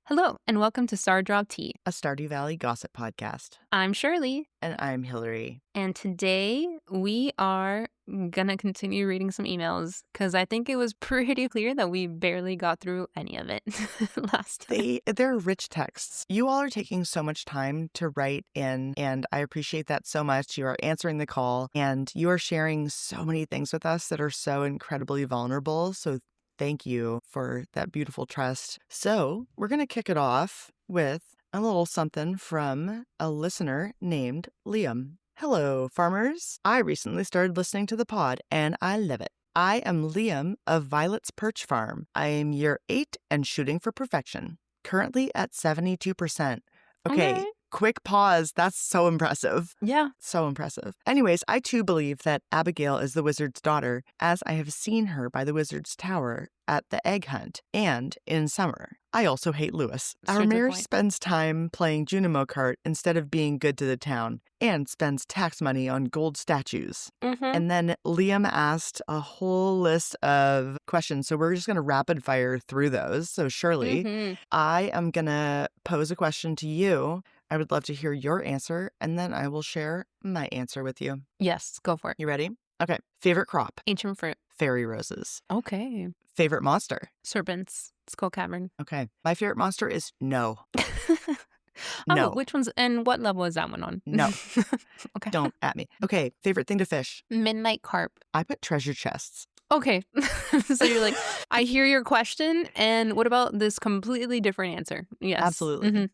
Hello, and welcome to Stardrop Tea. A Stardew Valley gossip podcast. I'm Shirley, And I'm Hilary. and today we are gonna continue reading some emails because I think it was pretty clear that we barely got through any of it last time. They're rich texts. You all are taking so much time to write in, and I appreciate that so much. You are answering the call, and you are sharing so many things with us that are so incredibly vulnerable. So thank you for that beautiful trust. So we're going to kick it off with a little something from a listener named Liam. Hello, farmers. I recently started listening to the pod, and I love it. I am Liam of Violet's Perch Farm. I am year 8 and shooting for perfection. Currently at 72%. Okay. Quick pause. That's so impressive. Yeah. So impressive. Anyways, I too believe that Abigail is the wizard's daughter, as I have seen her by the wizard's tower at the egg hunt and in summer. I also hate Lewis. Our mayor spends time playing Junimo Kart instead of being good to the town and spends tax money on gold statues. And then Liam asked a whole list of questions, so we're just going to rapid fire through those. So Shirley, I am going to pose a question to you. I would love to hear your answer, and then I will share my answer with you. Yes, go for it. You ready? Okay. Favorite crop? Ancient fruit. Fairy roses. Okay. Favorite monster? Serpents. Skull Cavern. Okay. My favorite monster is no. Oh, No. which one's and what level is that one on? No. Okay. Don't at me. Okay. Favorite thing to fish? Midnight carp. I put treasure chests. Okay. So you're like, I hear your question, and what about this completely different answer? Yes. Absolutely.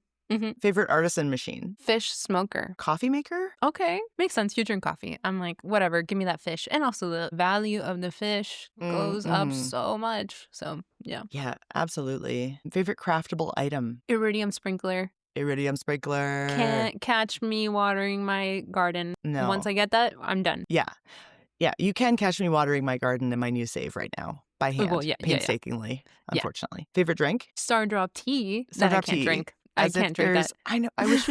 Favorite artisan machine? Fish smoker. Coffee maker? Okay. Makes sense. You drink coffee. I'm like, whatever, give me that fish. And also the value of the fish goes up so much. So, yeah. Yeah, absolutely. Favorite craftable item? Iridium sprinkler. Iridium sprinkler. Can't catch me watering my garden. No. Once I get that, I'm done. Yeah. Yeah, you can catch me watering my garden in my new save right now. By hand. Well, yeah, painstakingly, unfortunately. Favorite drink? Stardrop tea that I Stardrop can't tea. drink. I can't drink that. I know. I wish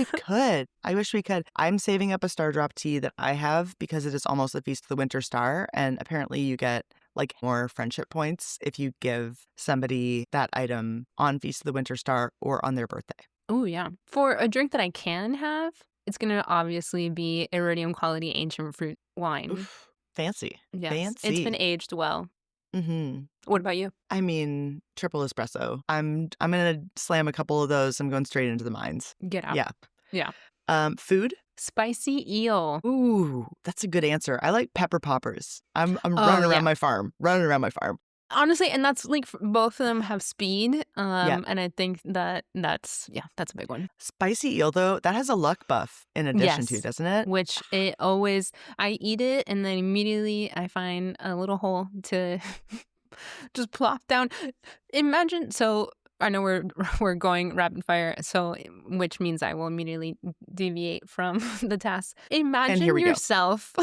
we could. I'm saving up a Stardrop tea that I have because it is almost the Feast of the Winter Star. And apparently you get like more friendship points if you give somebody that item on Feast of the Winter Star or on their birthday. Oh, yeah. For a drink that I can have, it's going to obviously be iridium quality ancient fruit wine. Oof, fancy. Yes. Fancy. It's been aged well. What about you? I mean, triple espresso. I'm gonna slam a couple of those. I'm going straight into the mines. Get out. Yeah. Food? Spicy eel. Ooh, that's a good answer. I like pepper poppers. I'm running around my farm. Honestly, and that's like both of them have speed. And I think that's a big one. Spicy eel though, that has a luck buff in addition to, doesn't it? Which I eat it and then immediately I find a little hole to just plop down. Imagine, so I know we're going rapid fire, so which means I will immediately deviate from the task. Imagine yourself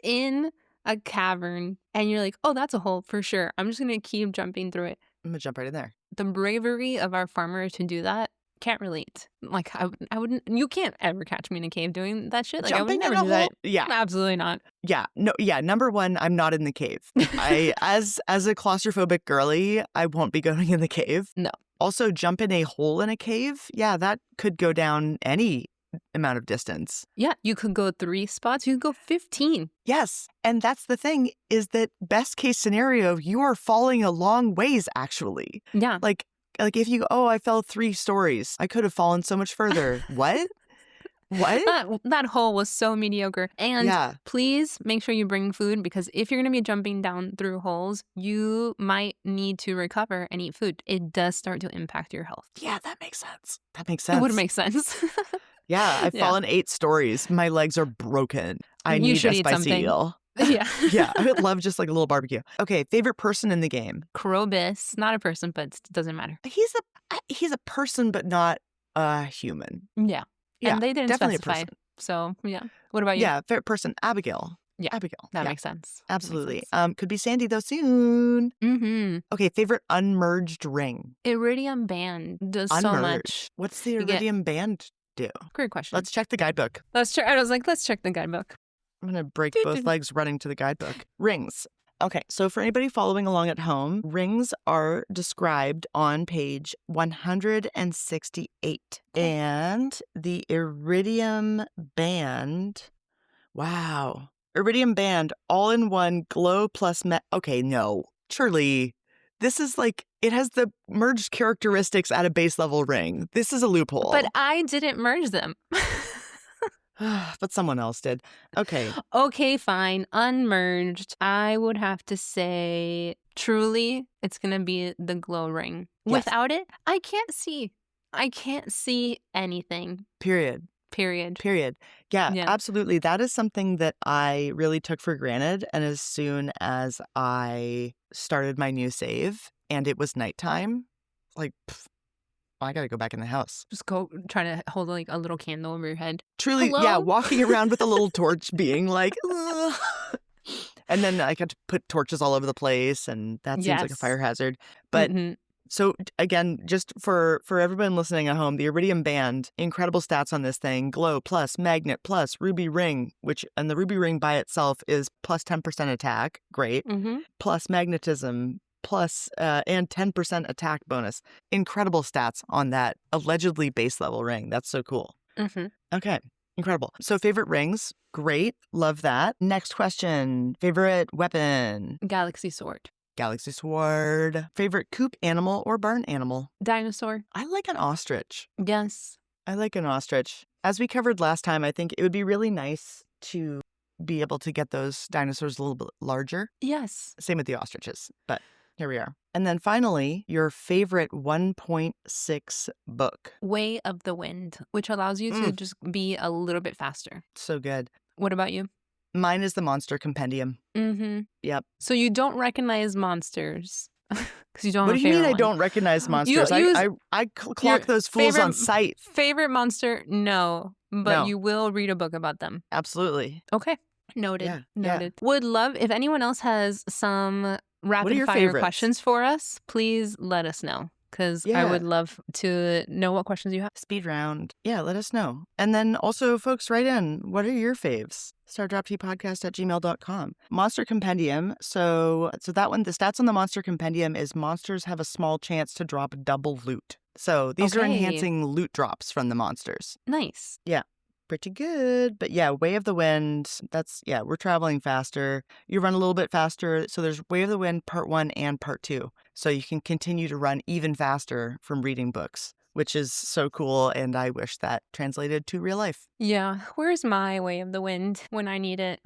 in a cavern and you're like, oh, that's a hole for sure. I'm just gonna keep jumping through it. I'm gonna jump right in there. The bravery of our farmer to do that, can't relate. Like I wouldn't. You can't ever catch me in a cave doing that shit. Like Jumping I would never do that. Yeah, absolutely not. Yeah, no, yeah. Number one, I'm not in the cave. I as a claustrophobic girly, I won't be going in the cave. No. Also, jump in a hole in a cave. Yeah, that could go down any amount of distance. Yeah, you could go 3 spots. You could go 15. Yes, and that's the thing is that best case scenario, you are falling a long ways. Actually, yeah. Like if you I fell 3 stories, I could have fallen so much further. What? That hole was so mediocre. And please make sure you bring food because if you're going to be jumping down through holes, you might need to recover and eat food. It does start to impact your health. Yeah, that makes sense. It would make sense. Yeah, I've fallen 8 stories. My legs are broken. I need a spicy eel. Yeah. Yeah, I would love just like a little barbecue. Okay, favorite person in the game? Krobus. Not a person, but it doesn't matter. He's a person, but not a human. Yeah. And they didn't definitely specify. A person. So, yeah. What about you? Yeah, favorite person, Abigail. Yeah. Abigail. That makes sense. Absolutely. Could be Sandy though soon. Okay, favorite unmerged ring. Iridium band does so much. What's the iridium band do? Great question. Let's check the guidebook. I was like, let's check the guidebook. I'm going to break both legs running to the guidebook. Rings. Okay, so for anybody following along at home, rings are described on page 168. And the iridium band, wow. Iridium band, all-in-one glow plus okay, no. Shirley, this is like, it has the merged characteristics at a base level ring. This is a loophole. But I didn't merge them. But someone else did. Okay. Okay, fine. Unmerged. I would have to say, truly, it's going to be the glow ring. Yes. Without it, I can't see. I can't see anything. Period. Yeah, absolutely. That is something that I really took for granted. And as soon as I started my new save and it was nighttime, like, I gotta go back in the house. Just go trying to hold like a little candle over your head. Truly, Hello? yeah, walking around with a little torch being like, ugh. And then I got to put torches all over the place, and that seems like a fire hazard. But so again, just for everyone listening at home, the Iridium Band, incredible stats on this thing: glow plus, magnet plus, ruby ring, and the ruby ring by itself is plus 10% attack, great, plus magnetism, plus and 10% attack bonus. Incredible stats on that allegedly base level ring. That's so cool. Okay, incredible. So favorite rings, great, love that. Next question: favorite weapon? Galaxy sword. Favorite coop animal or barn animal? Dinosaur. I like an ostrich. Yes. I like an ostrich. As we covered last time, I think it would be really nice to be able to get those dinosaurs a little bit larger. Yes. Same with the ostriches, but here we are. And then finally, your favorite 1.6 book. Way of the Wind, which allows you to just be a little bit faster. So good. What about you? Mine is the Monster Compendium. Yep. So you don't recognize monsters because you don't. What do you mean I don't recognize monsters? I clock those fools on sight. Favorite monster? No, but you will read a book about them. Absolutely. Okay. Noted. Yeah. Would love if anyone else has some rapid fire questions for us. Please let us know. Because I would love to know what questions you have. Speed round. Yeah, let us know. And then also, folks, write in. What are your faves? StardropTeaPodcast@gmail.com. Monster Compendium. So that one, the stats on the Monster Compendium is monsters have a small chance to drop double loot. So these are enhancing loot drops from the monsters. Nice. Yeah. Pretty good. But yeah, Way of the Wind, we're traveling faster. You run a little bit faster. So there's Way of the Wind Part 1 and Part 2. So you can continue to run even faster from reading books, which is so cool. And I wish that translated to real life. Yeah. Where's my Way of the Wind when I need it?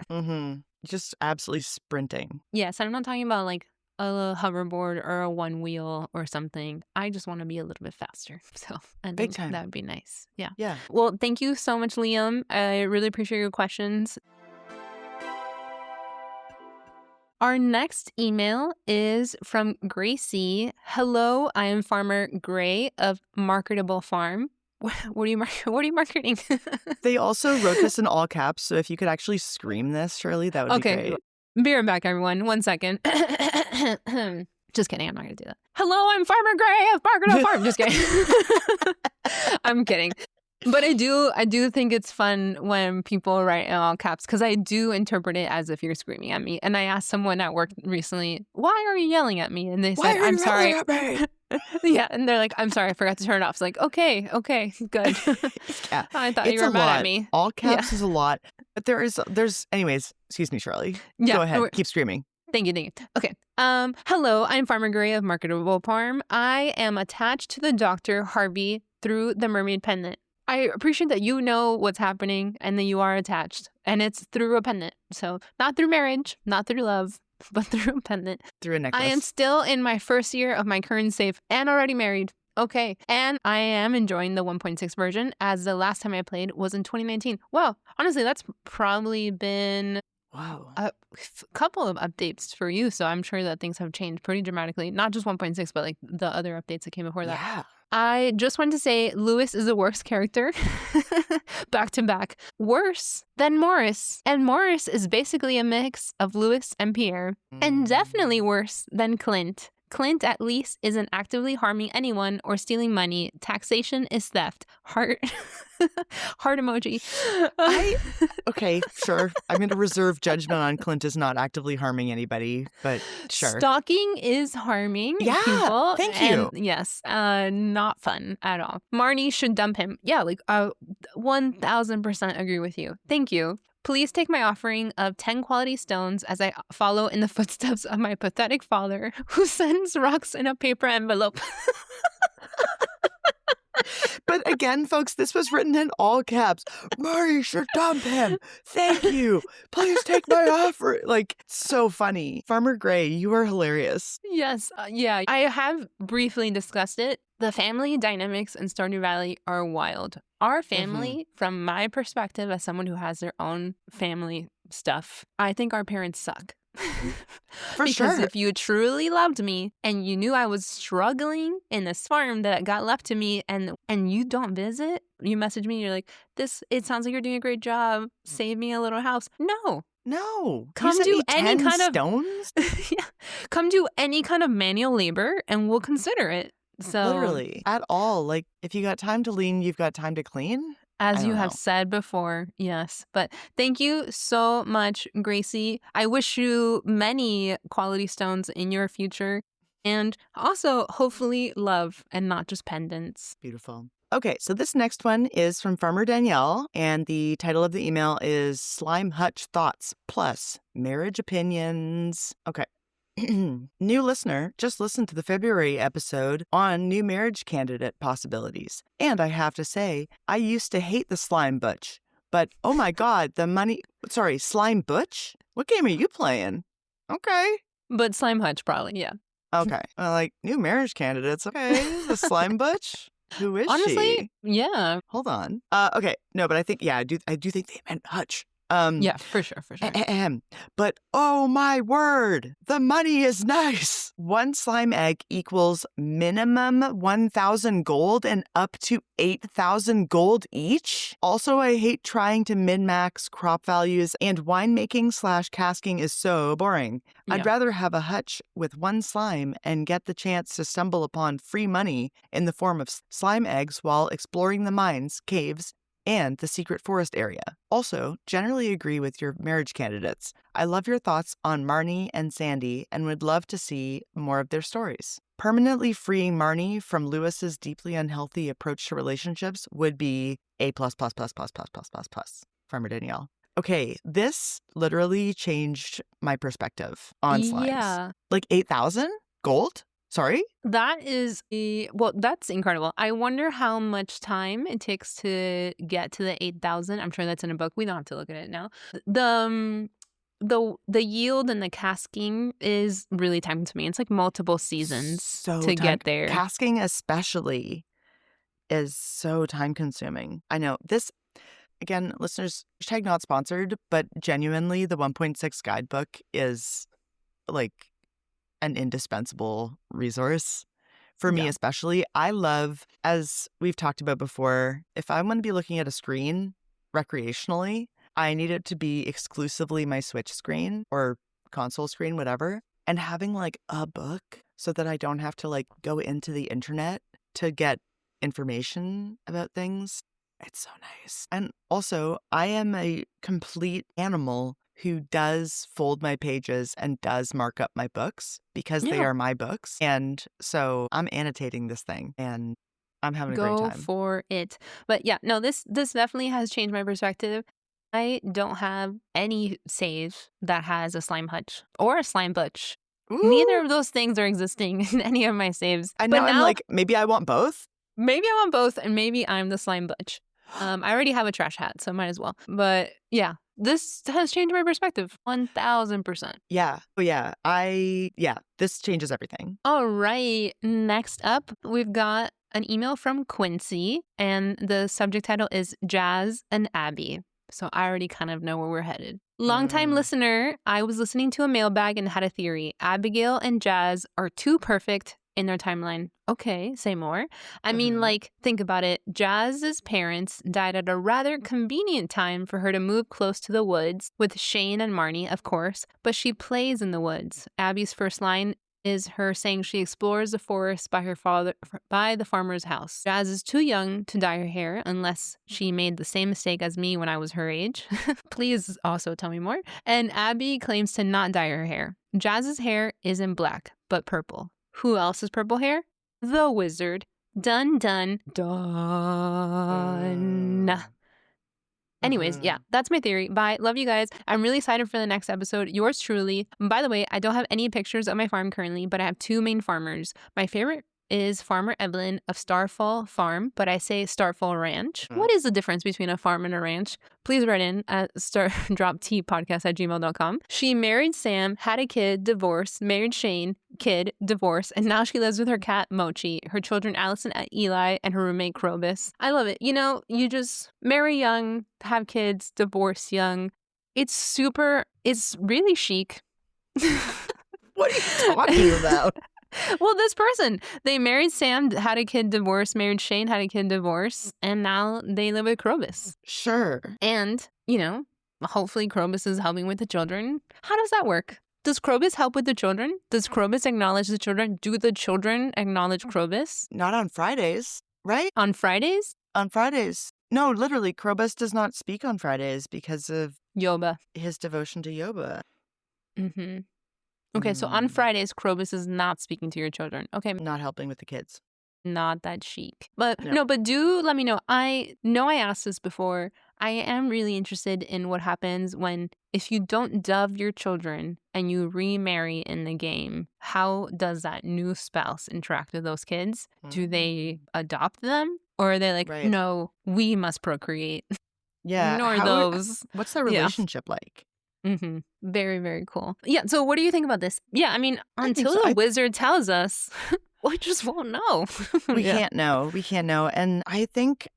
Just absolutely sprinting. Yes. I'm not talking about like a hoverboard or a one wheel or something. I just want to be a little bit faster. So I think that would be nice. Yeah. Yeah. Well, thank you so much, Liam. I really appreciate your questions. Our next email is from Gracie. Hello, I am Farmer Gray of Marketable Farm. What are you marketing? They also wrote this in all caps, so if you could actually scream this, Shirley, that would be great. Be right back, everyone. 1 second. Just kidding. I'm not going to do that. Hello, I'm Farmer Gray of Marketable Farm. Just kidding. I'm kidding. But I do think it's fun when people write in all caps because I do interpret it as if you're screaming at me. And I asked someone at work recently, "Why are you yelling at me?" And they said, "I'm sorry." Yeah, and they're like, "I'm sorry, I forgot to turn it off." It's like, okay, good. Yeah. I thought you were mad at me. All caps is a lot. But there's anyways, excuse me, Shirley. Yeah, go ahead. Keep screaming. Thank you. Okay. Hello, I'm Farmer Gray of Marketable Farm. I am attached to the Dr. Harvey through the mermaid pendant. I appreciate that you know what's happening and that you are attached. And it's through a pendant. So not through marriage, not through love, but through a pendant. Through a necklace. I am still in my first year of my current save and already married. Okay. And I am enjoying the 1.6 version as the last time I played was in 2019. Wow. Honestly, that's probably been a couple of updates for you. So I'm sure that things have changed pretty dramatically. Not just 1.6, but like the other updates that came before that. Yeah. I just want to say Lewis is the worst character. Back to back. Worse than Morris. And Morris is basically a mix of Lewis and Pierre. And definitely worse than Clint. Clint at least isn't actively harming anyone or stealing money. Taxation is theft. Heart. Heart emoji. Okay, sure. I'm going to reserve judgment on Clint is not actively harming anybody, but sure. Stalking is harming people. Thank you. And yes, not fun at all. Marnie should dump him. Yeah, like 1000% agree with you. Thank you. Please take my offering of 10 quality stones as I follow in the footsteps of my pathetic father who sends rocks in a paper envelope. But again, folks, this was written in all caps. Marty should dump him. Thank you. Please take my offer. Like, so funny. Farmer Gray, you are hilarious. Yes. Yeah. I have briefly discussed it. The family dynamics in Stardew Valley are wild. Our family, from my perspective as someone who has their own family stuff, I think our parents suck. Because if you truly loved me and you knew I was struggling in this farm that got left to me and you don't visit, you message me, you're like, it sounds like you're doing a great job. Save me a little house. No. Come do any 10 kind stones? Yeah. Come do any kind of manual labor and we'll consider it. So literally at all. Like, if you got time to lean, you've got time to clean. As you have said before, yes. But thank you so much, Gracie. I wish you many quality stones in your future. And also, hopefully, love and not just pendants. Beautiful. Okay, so this next one is from Farmer Danielle, and the title of the email is Slime Hutch Thoughts plus Marriage Opinions. Okay. New listener, just listened to the February episode on new marriage candidate possibilities. And I have to say, I used to hate the slime butch. But oh my God, slime butch? What game are you playing? Okay. But Slime Hutch, probably, yeah. Okay. Like, new marriage candidates. Okay. The slime butch? Who is Honestly, she? Yeah. Hold on. Okay. No, but I think I do think they meant Hutch. Yeah, for sure. But oh my word, the money is nice. One slime egg equals minimum 1,000 gold and up to 8,000 gold each. Also, I hate trying to min-max crop values, and winemaking/casking is so boring. Yeah. I'd rather have a hutch with one slime and get the chance to stumble upon free money in the form of slime eggs while exploring the mines, caves, and the secret forest area. Also, generally agree with your marriage candidates. I love your thoughts on Marnie and Sandy and would love to see more of their stories. Permanently freeing Marnie from Lewis's deeply unhealthy approach to relationships would be A++++++++++. Farmer Danielle. Okay, this literally changed my perspective on slimes. Yeah. Like 8,000 gold? Sorry? That's incredible. I wonder how much time it takes to get to the 8,000. I'm sure that's in a book. We don't have to look at it now. The yield and the casking is really time consuming. It's like multiple seasons get there. Casking especially is so time consuming. I know this, again, listeners, hashtag not sponsored, but genuinely the 1.6 guidebook is like an indispensable resource for me, especially. I love, as we've talked about before, if I'm going to be looking at a screen recreationally, I need it to be exclusively my Switch screen or console screen, whatever, and having like a book so that I don't have to like go into the internet to get information about things. It's so nice. And also, I am a complete animal who does fold my pages and does mark up my books because they are my books. And so I'm annotating this thing and I'm having a great time. Go for it. But yeah, no, this definitely has changed my perspective. I don't have any save that has a slime hutch or a slime butch. Ooh. Neither of those things are existing in any of my saves. I know, but now, I'm like, maybe I want both. Maybe I want both, and maybe I'm the slime butch. I already have a trash hat, so might as well. But yeah, this has changed my perspective 1,000%. Yeah. Oh, yeah. This changes everything. All right. Next up, we've got an email from Quincy, and the subject title is Jazz and Abby. So I already kind of know where we're headed. Longtime listener, I was listening to a mailbag and had a theory. Abigail and Jazz are too perfect in their timeline. Okay, say more. I mean, like, think about it. Jazz's parents died at a rather convenient time for her to move close to the woods with Shane and Marnie, of course, but she plays in the woods. Abby's first line is her saying she explores the forest by the farmer's house. Jazz is too young to dye her hair unless she made the same mistake as me when I was her age. Please also tell me more. And Abby claims to not dye her hair. Jazz's hair isn't black, but purple. Who else's purple hair? The wizard. Done. Anyways, yeah, that's my theory. Bye. Love you guys. I'm really excited for the next episode. Yours truly. By the way, I don't have any pictures of my farm currently, but I have 2 main farmers. My favorite is Farmer Evelyn of Starfall Farm, but I say Starfall Ranch. What is the difference between a farm and a ranch? Please write in at stardropteapodcast@gmail.com. She married Sam, had a kid, divorced, married Shane, kid, divorce, and now she lives with her cat, Mochi, her children, Allison, Eli, and her roommate, Krobus. I love it. You know, you just marry young, have kids, divorce young. It's really chic. What are you talking about? Well, this person, they married Sam, had a kid, divorced, married Shane, had a kid, divorced, and now they live with Krobus. Sure. And, you know, hopefully Krobus is helping with the children. How does that work? Does Krobus help with the children? Does Krobus acknowledge the children? Do the children acknowledge Krobus? Not on Fridays, right? On Fridays? On Fridays. No, literally, Krobus does not speak on Fridays because of Yoba. his devotion to Yoba. Mm-hmm. Okay, so on Fridays, Krobus is not speaking to your children. Okay. Not helping with the kids. Not that chic. But but do let me know. I know I asked this before. I am really interested in what happens if you don't dove your children and you remarry in the game. How does that new spouse interact with those kids? Do they adopt them? Or are they like, no, we must procreate? Yeah. Ignore those. What's their relationship like? Mm-hmm. Very, very cool. Yeah, so what do you think about this? Yeah, I mean, until the wizard tells us, we just won't know. We can't know. We can't know. And I think,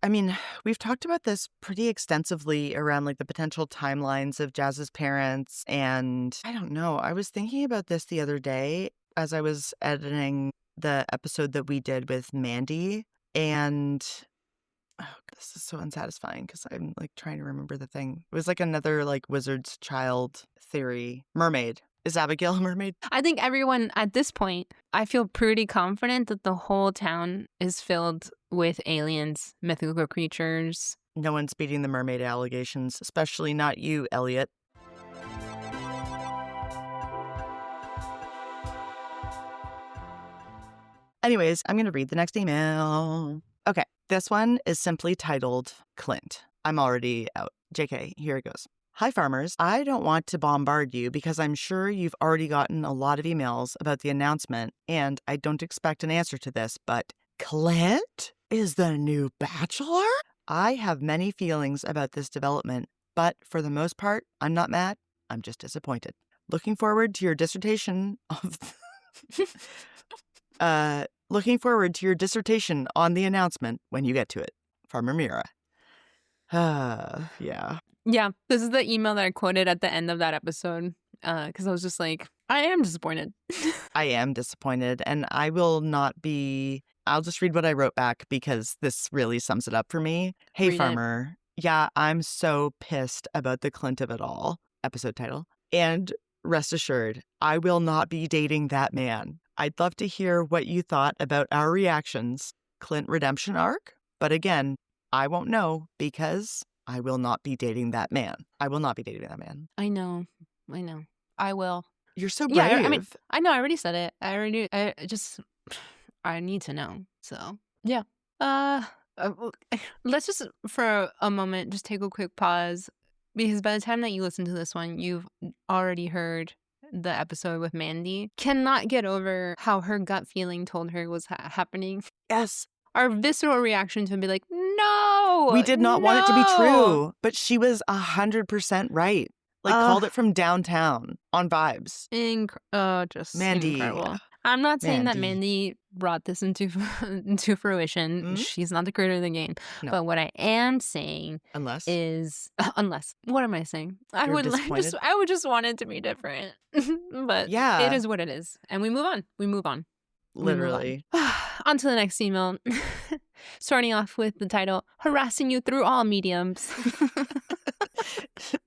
we've talked about this pretty extensively around like the potential timelines of Jazz's parents. And I don't know. I was thinking about this the other day as I was editing the episode that we did with Mandy. And this is so unsatisfying because I'm like trying to remember the thing. It was like another like wizard's child theory. Mermaid. Is Abigail a mermaid? I think everyone at this point, I feel pretty confident that the whole town is filled with aliens, mythical creatures. No one's beating the mermaid allegations, especially not you, Elliot. Anyways, I'm going to read the next email. Okay, this one is simply titled Clint. I'm already out. JK, here it goes. Hi, farmers. I don't want to bombard you because I'm sure you've already gotten a lot of emails about the announcement, and I don't expect an answer to this, but Clint is the new bachelor? I have many feelings about this development, but for the most part, I'm not mad. I'm just disappointed. Looking forward to your dissertation on the announcement when you get to it. Farmer Mira. Yeah. Yeah, this is the email that I quoted at the end of that episode because I was just like, I am disappointed. I am disappointed, and I will not be... I'll just read what I wrote back because this really sums it up for me. Hey, Read farmer. Yeah, I'm so pissed about the Clint of it all. Episode title. And rest assured, I will not be dating that man. I'd love to hear what you thought about our reactions. Clint redemption arc? But again, I won't know because I will not be dating that man. I will not be dating that man. I know. I will. You're so brave. Yeah, I know. I already said it. I need to know. So, yeah. Let's just, for a moment, just take a quick pause. Because by the time that you listen to this one, you've already heard the episode with Mandy. Cannot get over how her gut feeling told her was happening. Yes. Our visceral reaction to be like, no! We did not want it to be true. But she was 100% right. Like, called it from downtown on vibes. Just Mandy. Incredible. I'm not saying that Mandy brought this into fruition. Mm-hmm. She's not the creator of the game. No. But what I am saying is what am I saying? I would just want it to be different. But it is what it is. And we move on. Literally. On to the next email. Starting off with the title, Harassing You Through All Mediums.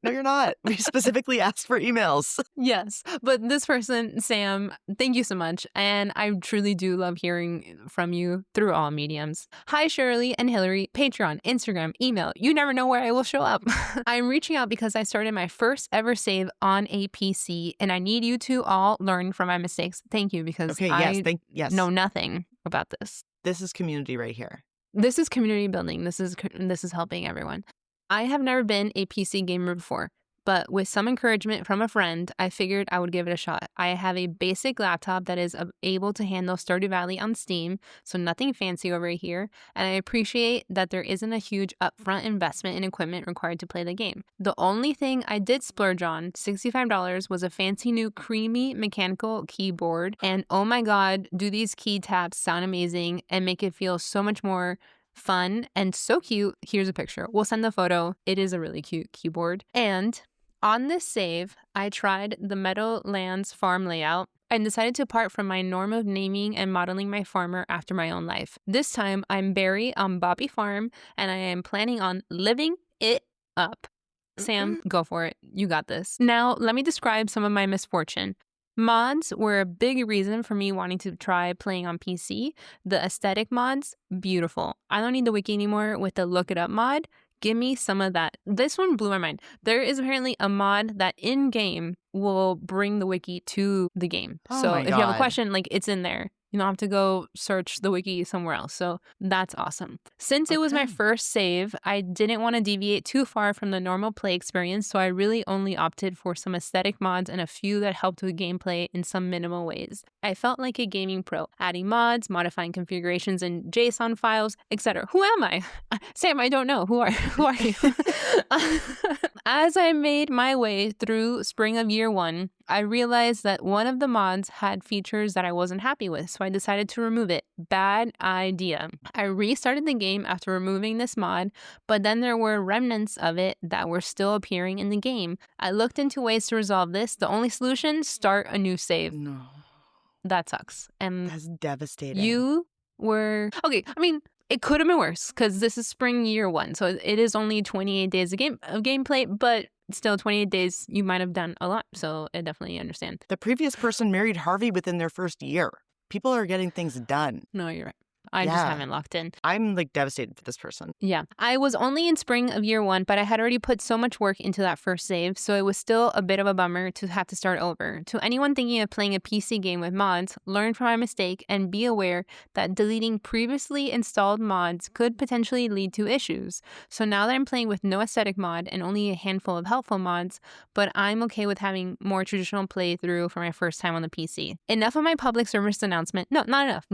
No, you're not. We specifically asked for emails. Yes. But this person, Sam, thank you so much. And I truly do love hearing from you through all mediums. Hi, Shirley and Hilary, Patreon, Instagram, email. You never know where I will show up. I'm reaching out because I started my first ever save on a PC and I need you to all learn from my mistakes. Thank you, because Okay, I yes. know nothing about this. This is community right here. This is community building. This is helping everyone. I have never been a PC gamer before, but with some encouragement from a friend, I figured I would give it a shot. I have a basic laptop that is able to handle Stardew Valley on Steam, so nothing fancy over here, and I appreciate that there isn't a huge upfront investment in equipment required to play the game. The only thing I did splurge on, $65, was a fancy new creamy mechanical keyboard, and oh my god, do these key taps sound amazing and make it feel so much more fun and so cute. Here's a picture. We'll send the photo. It is a really cute keyboard. And on this save, I tried the Meadowlands farm layout and decided to part from my norm of naming and modeling my farmer after my own life. This time, I'm Barry on Bobby Farm, and I am planning on living it up. Sam, go for it. You got this. Now, let me describe some of my misfortune. Mods were a big reason for me wanting to try playing on PC. The aesthetic mods, beautiful. I don't need the wiki anymore with the look it up mod. Give me some of that. This one blew my mind. There is apparently a mod that in-game will bring the wiki to the game. Oh so my if you have a God. question, like, it's in there. You don't have to go search the wiki somewhere else. So that's awesome. Since it was my Okay. first save, I didn't want to deviate too far from the normal play experience, so I really only opted for some aesthetic mods and a few that helped with gameplay in some minimal ways. I felt like a gaming pro, adding mods, modifying configurations in JSON files, etc. Who am I? Sam, I don't know. Who are you? As I made my way through spring of year one, I realized that one of the mods had features that I wasn't happy with, so I decided to remove it. Bad idea. I restarted the game after removing this mod, but then there were remnants of it that were still appearing in the game. I looked into ways to resolve this. The only solution, start a new save. No. That sucks. And That's devastating. you were... Okay, I mean, it could have been worse because this is spring year one, so it is only 28 days of gameplay, but still 28 days, you might have done a lot, so I definitely understand. The previous person married Harvey within their first year. People are getting things done. No, you're right. I just haven't locked in. I'm like devastated for this person. Yeah. I was only in spring of year one, but I had already put so much work into that first save, so it was still a bit of a bummer to have to start over. To anyone thinking of playing a PC game with mods, learn from my mistake and be aware that deleting previously installed mods could potentially lead to issues. So now that I'm playing with no aesthetic mod and only a handful of helpful mods, but I'm okay with having more traditional playthrough for my first time on the PC. Enough of my public service announcement. No, not enough.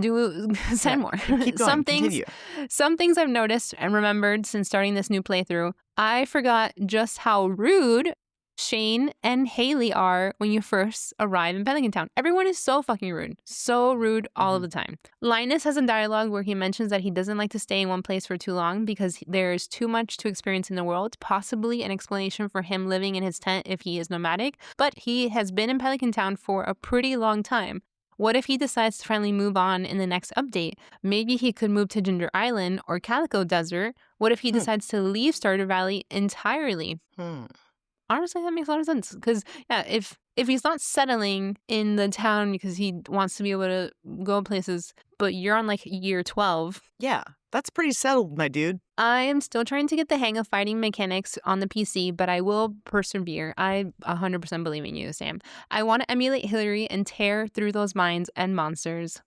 Send more. Keep going. Continue. Some things I've noticed and remembered since starting this new playthrough. I forgot just how rude Shane and Haley are when you first arrive in Pelican Town. Everyone is so fucking rude. So rude all of the time. Linus has a dialogue where he mentions that he doesn't like to stay in one place for too long because there's too much to experience in the world, possibly an explanation for him living in his tent if he is nomadic, but he has been in Pelican Town for a pretty long time. What if he decides to finally move on in the next update? Maybe he could move to Ginger Island or Calico Desert. What if he decides to leave Stardew Valley entirely? Honestly, that makes a lot of sense. Because, yeah, if he's not settling in the town because he wants to be able to go places, but you're on, like, year 12. Yeah, that's pretty settled, my dude. I am still trying to get the hang of fighting mechanics on the PC, but I will persevere. I 100% believe in you, Sam. I want to emulate Hilary and tear through those mines and monsters.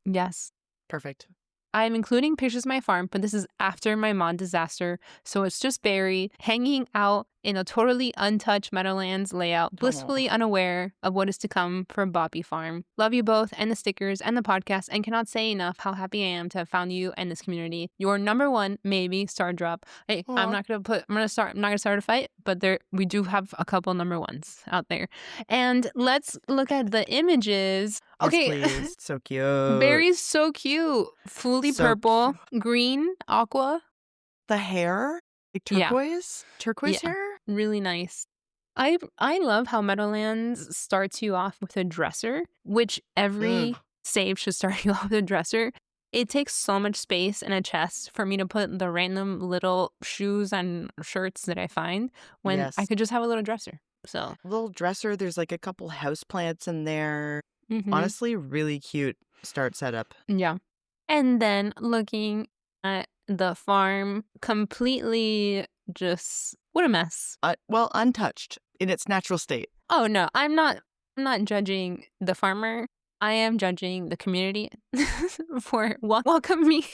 Yes. Perfect. I'm including pictures of my farm, but this is after my mod disaster, so it's just Barry hanging out in a totally untouched Meadowlands layout, blissfully unaware of what is to come from Boppy Farm. Love you both and the stickers and the podcast, and cannot say enough how happy I am to have found you and this community. Your number one, maybe Stardrop. Hey, I'm not gonna start a fight, but we do have a couple number ones out there. And let's look at the images. Okay. Yes, please. So cute. Barry's so cute. Fully So purple, green, aqua. The hair? Like turquoise? Turquoise hair? Really nice. I love how Meadowlands starts you off with a dresser, which every save should start you off with a dresser. It takes so much space in a chest for me to put the random little shoes and shirts that I find when I Yes. could just have a little dresser. So, Little dresser, there's like a couple house plants in there. mhm. Honestly, really cute start setup. Yeah. And then looking at the farm, completely just what a mess. Well, untouched in its natural state. Oh no, I'm not judging the farmer. I am judging the community for welcoming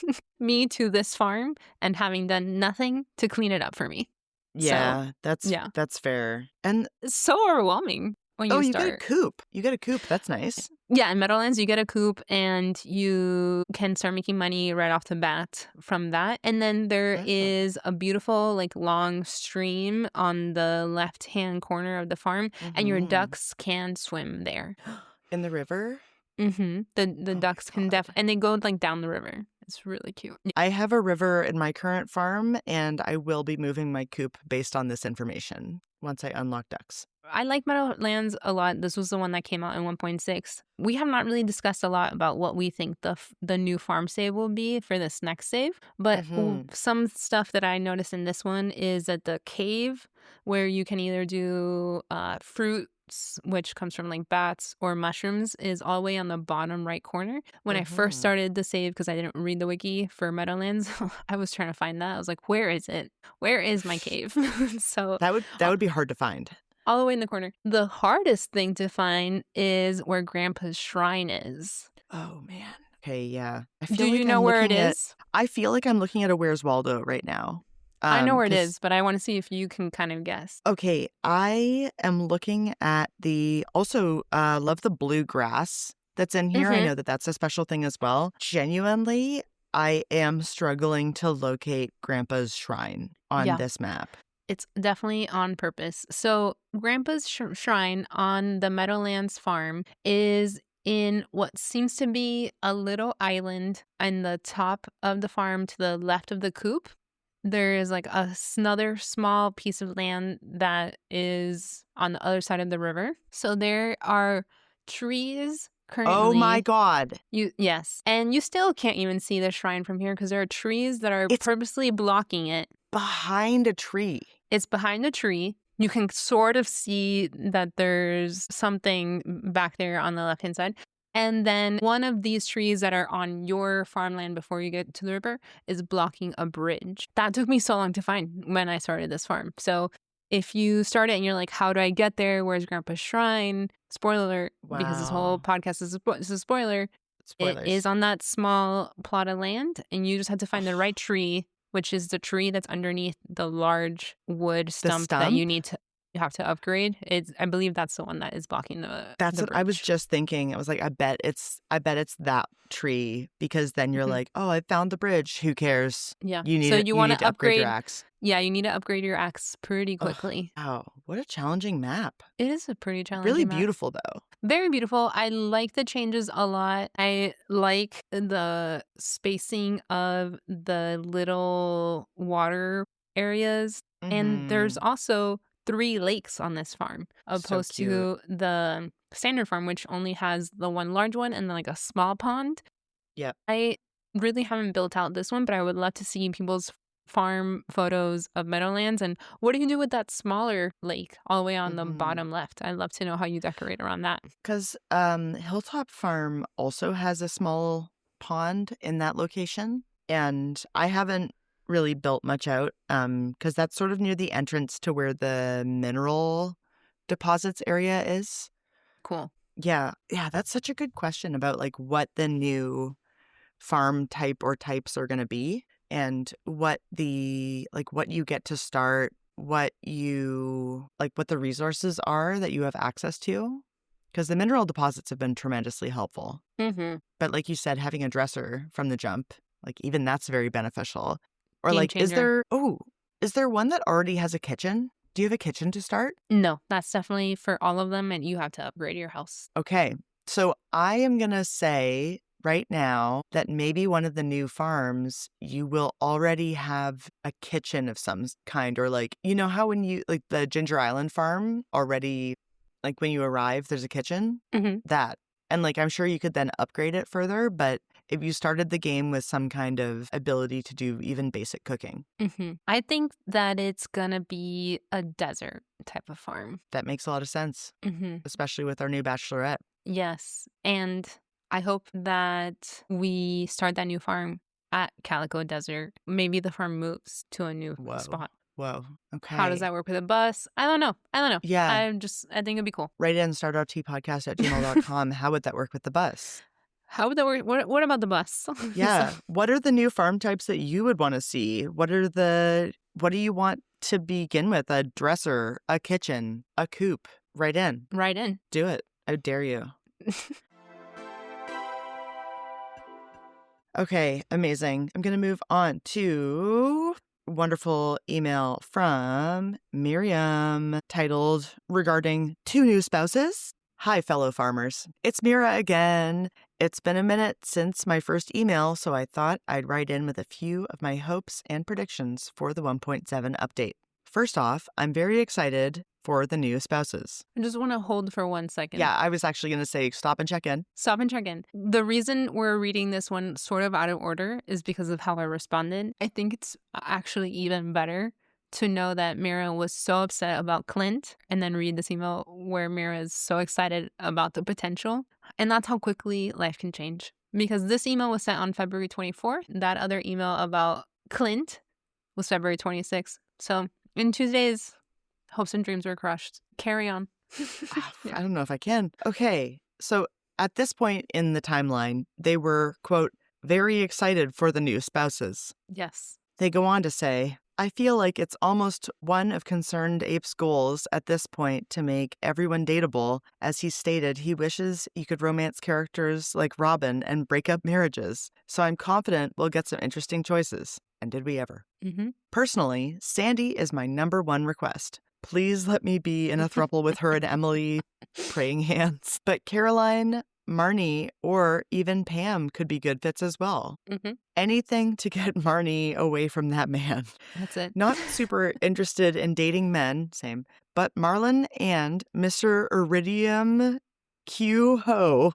me to this farm and having done nothing to clean it up for me. So, Yeah, yeah. that's fair. And It's so overwhelming when oh, you you get a start. coop. You get a coop. That's nice. Yeah, in Meadowlands, you get a coop and you can start making money right off the bat from that. And then there Oh. is a beautiful, like, long stream on the left-hand corner of the farm, and your Mm-hmm. ducks can swim there. In the river? The Oh ducks my can God. and they go, like, down the river. It's really cute. I have a river in my current farm, and I will be moving my coop based on this information once I unlock ducks. I like Meadowlands a lot. This was the one that came out in 1.6. We have not really discussed a lot about what we think the new farm save will be for this next save, but Mm-hmm. some stuff that I noticed in this one is that the cave where you can either do fruits, which comes from like bats or mushrooms, is all the way on the bottom right corner. When I first Mm-hmm. started the save, because I didn't read the wiki for Meadowlands, I was trying to find that. I was like, where is it? Where is my cave? So That would be hard to find. all the way in the corner. The hardest thing to find is where Grandpa's shrine is. Oh man. Okay, yeah. Do you know where it is? I feel like I'm looking at a Where's Waldo right now. I know where it 'Cause is, but I want to see if you can kind of guess. okay, I am looking at the also love the bluegrass that's in here. I Mm-hmm. know that that's a special thing as well. Genuinely, I am struggling to locate Grandpa's shrine on Yeah, this map. it's definitely on purpose. So Grandpa's shrine on the Meadowlands farm is in what seems to be a little island in the top of the farm to the left of the coop. There is like another small piece of land that is on the other side of the river. So there are trees Oh my currently. god. Yes. And you still can't even see the shrine from here because there are trees that are It's purposely blocking it. behind a tree. It's behind a tree. You can sort of see that there's something back there on the left-hand side. And then one of these trees that are on your farmland before you get to the river is blocking a bridge. That took me so long to find when I started this farm. So if you start it and you're like, how do I get there? Where's Grandpa's shrine? Spoiler alert, because this whole Wow. podcast is a spoiler. It Spoilers. is on that small plot of land, and you just have to find the right tree, which is the tree that's underneath the large wood The stump that stump? you have to upgrade. I believe that's the one that is blocking That's the what I was bridge. just thinking. I was like, I bet it's that tree because then you're Mhm. like, oh, I found the bridge. Who cares? Yeah. You need So it. you You want need to to upgrade your upgrade. axe. Yeah, you need to upgrade your axe pretty Oh, quickly. wow. What a challenging map. It is a pretty Really challenging map. beautiful though. Very beautiful. I like the changes a lot. I like the spacing of the little water areas. And there's Mm-hmm. also 3 lakes on this farm, So opposed cute. to the standard farm, which only has the one large one and then like a small pond. Yep. I really haven't built out this one, but I would love to see people's farm photos of Meadowlands. And what do you do with that smaller lake all the way on the Mm-hmm. bottom left? I'd love to know how you decorate around that. Because Hilltop Farm also has a small pond in that location. And I haven't really built much out because that's sort of near the entrance to where the mineral deposits area is. Cool. Yeah. Yeah, that's such a good question about like what the new farm type or types are going to be and what what you get to start, what the resources are that you have access to. Because the mineral deposits have been tremendously helpful. Mm-hmm. But like you said, having a dresser from the jump, like even that's very beneficial. Or Game like, changer. is there one that already has a kitchen? Do you have a kitchen to start? No, that's definitely for all of them, and you have to upgrade your house. Okay. So I am going to say right now that maybe one of the new farms, you will already have a kitchen of some kind. Or like, you know how when you, like the Ginger Island farm already, like when you arrive, there's a kitchen? Mm-hmm. That. And like, I'm sure you could then upgrade it further, but if you started the game with some kind of ability to do even basic cooking. I think that it's gonna be a desert type of farm. That makes a lot of sense, especially with our new bachelorette. Yes. And I hope that we start that new farm at Calico Desert. Maybe the farm moves to a new spot. Whoa. Okay. How does that work with a bus? I don't know. Yeah. I think it'd be cool. Write in stardropteapodcast@gmail.com. How would that work with the bus? How would that work? What about the bus? Yeah. What are the new farm types that you would want to see? What do you want to begin with? A dresser, a kitchen, a coop? Write in. Write in. Do it. I dare you. Okay, amazing. I'm going to move on to a wonderful email from Miriam titled regarding 2 new spouses. Hi, fellow farmers. It's Mira again. It's been a minute since my first email, so I thought I'd write in with a few of my hopes and predictions for the 1.7 update. First off, I'm very excited for the new spouses. I just want to hold for 1 second. Yeah, I was actually going to say stop and check in. Stop and check in. The reason we're reading this one sort of out of order is because of how I responded. I think it's actually even better to know that Mira was so upset about Clint and then read this email where Mira is so excited about the potential. And that's how quickly life can change. Because this email was sent on February 24th. That other email about Clint was February 26th. So in 2 days, hopes and dreams were crushed. Carry on. I don't know if I can. Okay, so at this point in the timeline, they were, quote, very excited for the new spouses. Yes. They go on to say, I feel like it's almost one of Concerned Ape's goals at this point to make everyone dateable. As he stated, he wishes he could romance characters like Robin and break up marriages. So I'm confident we'll get some interesting choices. And did we ever? Personally, Sandy is my number 1 request. Please let me be in a throuple with her and Emily, praying hands. But Caroline, Marnie, or even Pam could be good fits as well. Anything to get Marnie away from that man. That's it. Not super interested in dating men, same, but Marlon and Mr. Iridium Q Ho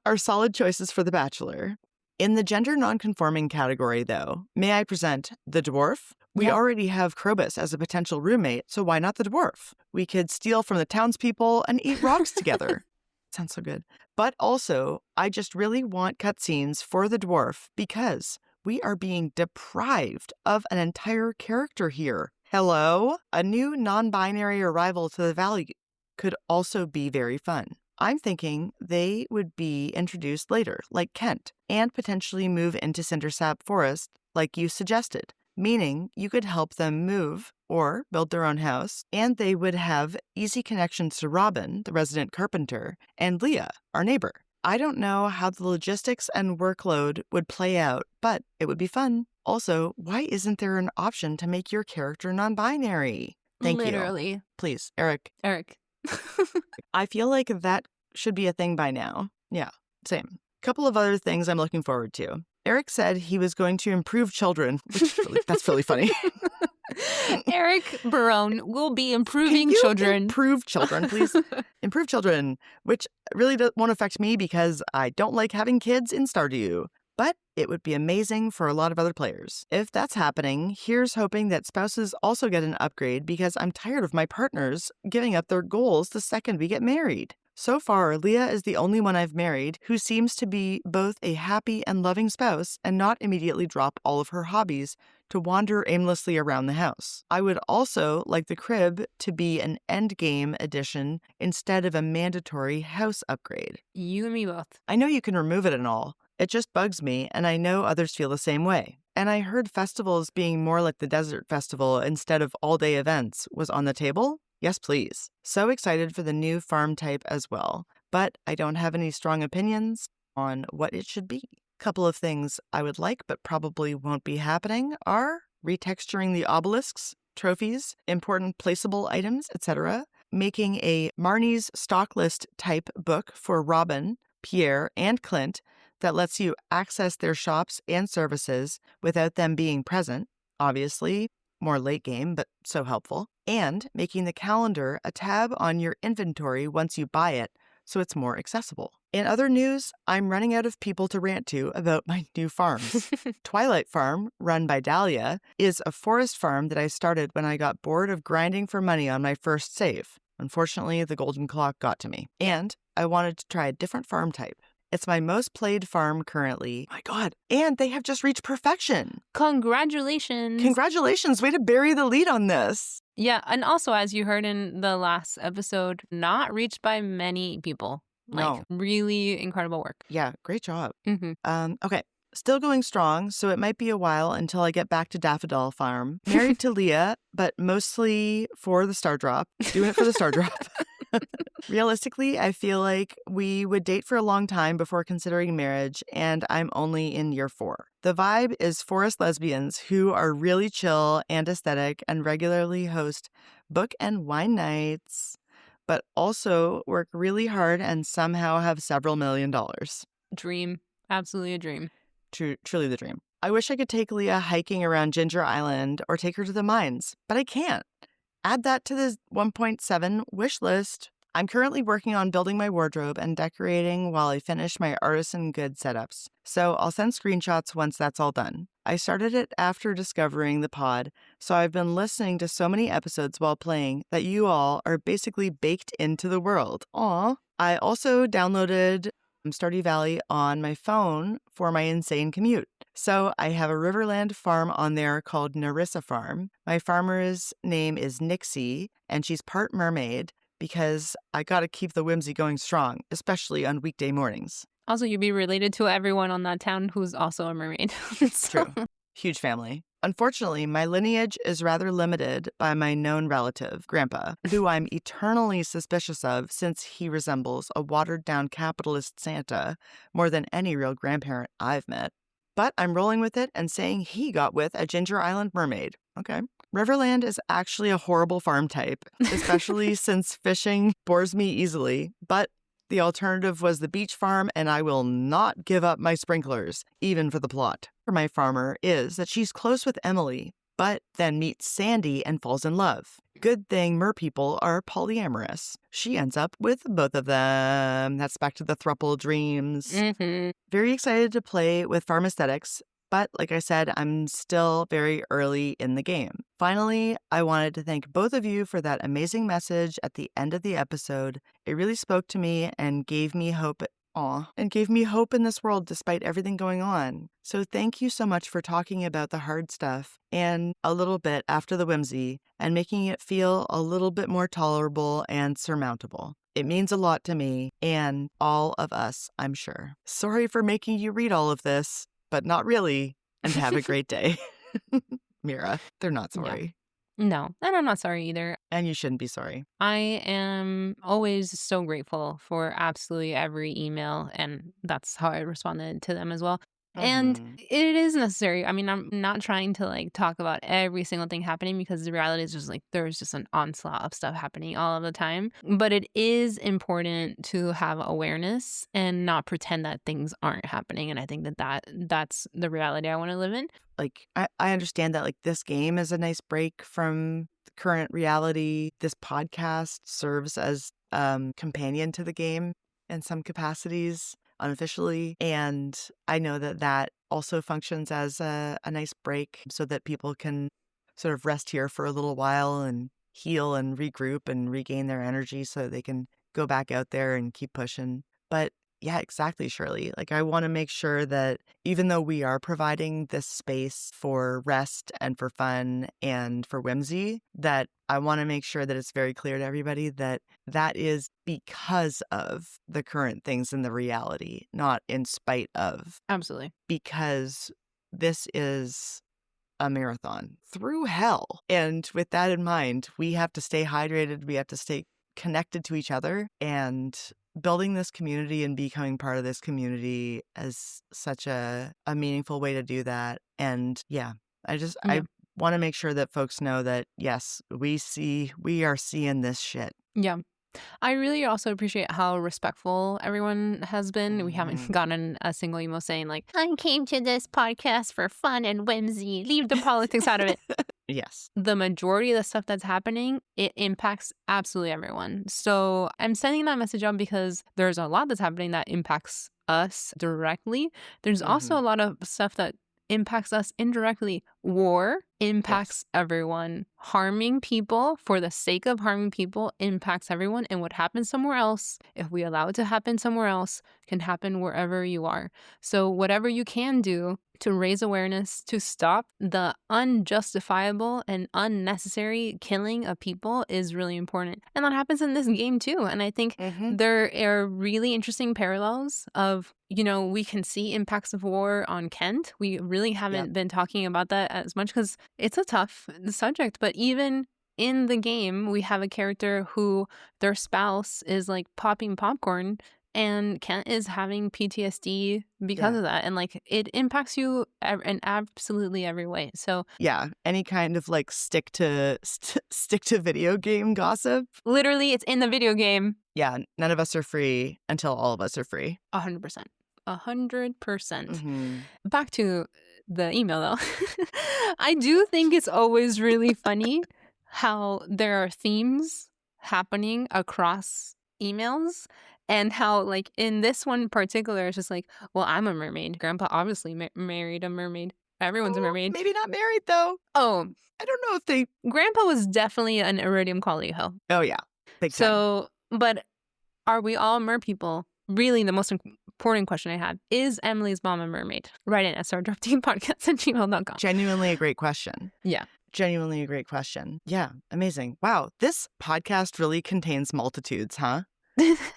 are solid choices for The Bachelor. In the gender nonconforming category, though, may I present the dwarf? We already have Krobus as a potential roommate, so why not the dwarf? We could steal from the townspeople and eat rocks together. Sounds so good. But also, I just really want cutscenes for the dwarf because we are being deprived of an entire character here. Hello? A new non-binary arrival to the valley could also be very fun. I'm thinking they would be introduced later, like Kent, and potentially move into Cindersap Forest, like you suggested. Meaning you could help them move or build their own house, and they would have easy connections to Robin, the resident carpenter, and Leah, our neighbor. I don't know how the logistics and workload would play out, but it would be fun. Also, why isn't there an option to make your character non-binary? Thank you. Literally. Please, Eric. I feel like that should be a thing by now. Yeah, same. Couple of other things I'm looking forward to. Eric said he was going to improve children, which that's really funny. Eric Barone will be improving children. Improve children, please. Improve children, which really won't affect me because I don't like having kids in Stardew. But it would be amazing for a lot of other players. If that's happening, here's hoping that spouses also get an upgrade because I'm tired of my partners giving up their goals the second we get married. So far, Leah is the only one I've married who seems to be both a happy and loving spouse and not immediately drop all of her hobbies to wander aimlessly around the house. I would also like the crib to be an endgame addition instead of a mandatory house upgrade. You and me both. I know you can remove it and all. It just bugs me, and I know others feel the same way. And I heard festivals being more like the Desert Festival instead of all-day events was on the table. Yes, please. So excited for the new farm type as well, but I don't have any strong opinions on what it should be. Couple of things I would like but probably won't be happening are retexturing the obelisks, trophies, important placeable items, etc., making a Marnie's stock list type book for Robin, Pierre, and Clint that lets you access their shops and services without them being present, obviously, more late game, but so helpful, and making the calendar a tab on your inventory once you buy it so it's more accessible. In other news, I'm running out of people to rant to about my new farms. Twilight Farm, run by Dahlia, is a forest farm that I started when I got bored of grinding for money on my first save. Unfortunately, the golden clock got to me, and I wanted to try a different farm type. It's my most played farm currently. My God. And they have just reached perfection. Congratulations. Congratulations. Way to bury the lead on this. Yeah. And also, as you heard in the last episode, not reached by many people. No. Really incredible work. Yeah. Great job. Mm-hmm. Okay. Still going strong, so it might be a while until I get back to Daffodil Farm. Married to Leah, but mostly for the Stardrop. Doing it for the Stardrop. Realistically, I feel like we would date for a long time before considering marriage, and I'm only in year 4. The vibe is forest lesbians who are really chill and aesthetic and regularly host book and wine nights, but also work really hard and somehow have several $1 million. Dream. Absolutely a dream. Truly the dream. I wish I could take Leah hiking around Ginger Island or take her to the mines, but I can't. Add that to the 1.7 wish list. I'm currently working on building my wardrobe and decorating while I finish my artisan good setups, so I'll send screenshots once that's all done. I started it after discovering the pod, so I've been listening to so many episodes while playing that you all are basically baked into the world. Aw. I also downloaded Stardew Valley on my phone for my insane commute. So I have a Riverland farm on there called Narissa Farm. My farmer's name is Nixie, and she's part mermaid because I gotta keep the whimsy going strong, especially on weekday mornings. Also, you'd be related to everyone on that town who's also a mermaid. True. Huge family. Unfortunately, my lineage is rather limited by my known relative, Grandpa, who I'm eternally suspicious of since he resembles a watered-down capitalist Santa more than any real grandparent I've met. But I'm rolling with it and saying he got with a Ginger Island mermaid. Okay. Riverland is actually a horrible farm type, especially since fishing bores me easily, but the alternative was the beach farm, and I will not give up my sprinklers, even for the plot. For my farmer is that she's close with Emily, but then meets Sandy and falls in love. Good thing merpeople are polyamorous. She ends up with both of them. That's back to the throuple dreams. Mm-hmm. Very excited to play with farm aesthetics, but like I said, I'm still very early in the game. Finally, I wanted to thank both of you for that amazing message at the end of the episode. It really spoke to me and gave me hope. Gave me hope in this world despite everything going on. So thank you so much for talking about the hard stuff and a little bit after the whimsy and making it feel a little bit more tolerable and surmountable. It means a lot to me and all of us, I'm sure. Sorry for making you read all of this, but not really, and have a great day. Mira, they're not sorry. Yeah. No, and I'm not sorry either. And you shouldn't be sorry. I am always so grateful for absolutely every email, and that's how I responded to them as well. And it is necessary. I mean, I'm not trying to talk about every single thing happening because the reality is just there's just an onslaught of stuff happening all of the time. But it is important to have awareness and not pretend that things aren't happening. And I think that's the reality I want to live in. I understand that this game is a nice break from the current reality. This podcast serves as companion to the game in some capacities. Unofficially, and I know that also functions as a nice break so that people can sort of rest here for a little while and heal and regroup and regain their energy so they can go back out there and keep pushing. But yeah, exactly, Shirley. I want to make sure that even though we are providing this space for rest and for fun and for whimsy, that I want to make sure that it's very clear to everybody that is because of the current things in the reality, not in spite of. Absolutely. Because this is a marathon through hell. And with that in mind, we have to stay hydrated. We have to stay connected to each other, and building this community and becoming part of this community is such a meaningful way to do that. And yeah, I want to make sure that folks know that, yes, we are seeing this shit. Yeah. I really also appreciate how respectful everyone has been. We haven't gotten a single email saying I came to this podcast for fun and whimsy. Leave the politics out of it. Yes. the majority of the stuff that's happening, it impacts absolutely everyone. So I'm sending that message out because there's a lot that's happening that impacts us directly. There's also a lot of stuff that impacts us indirectly. War impacts everyone. Harming people for the sake of harming people impacts everyone. And what happens somewhere else, if we allow it to happen somewhere else, can happen wherever you are. So whatever you can do to raise awareness, to stop the unjustifiable and unnecessary killing of people is really important. And that happens in this game too. And I think there are really interesting parallels of, you know, we can see impacts of war on Kent. We really haven't been talking about that as much because it's a tough subject. But even in the game, we have a character who their spouse is like popping popcorn and Kent is having PTSD because of that. And like it impacts you in absolutely every way. So yeah, any kind of like stick to video game gossip. Literally, it's in the video game. Yeah, none of us are free until all of us are free. 100%. 100%. Back to the email though. I do think it's always really funny how there are themes happening across emails. And how, like, in this one in particular, it's just like, well, I'm a mermaid. Grandpa obviously married a mermaid. Everyone's a mermaid. Maybe not married, though. Oh. I don't know if they... Grandpa was definitely an iridium quality hoe. Oh, yeah. Big time. So, but are we all mer people? Really, the most important question I had, is Emily's mom a mermaid? Write in at stardropteapodcast@gmail.com. Genuinely a great question. Yeah. Genuinely a great question. Yeah, amazing. Wow, this podcast really contains multitudes, huh?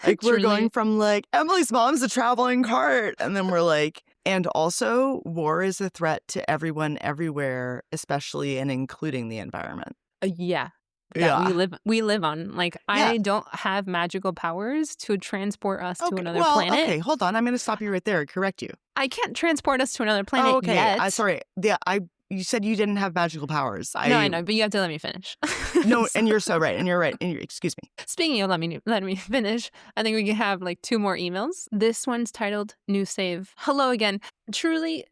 Like we're going from like Emily's mom's a traveling cart, and then we're like, and also war is a threat to everyone everywhere, especially and including the environment. Yeah. We live on. Like I don't have magical powers to transport us to another planet. Okay, hold on. I'm going to stop you right there and correct you. I can't transport us to another planet yet. Sorry. Yeah, you said you didn't have magical powers. No, I know, but you have to let me finish. No, and you're so right. And you're right. Excuse me. Speaking of let me finish, I think we can have like 2 more emails. This one's titled New Save. Hello again. Truly,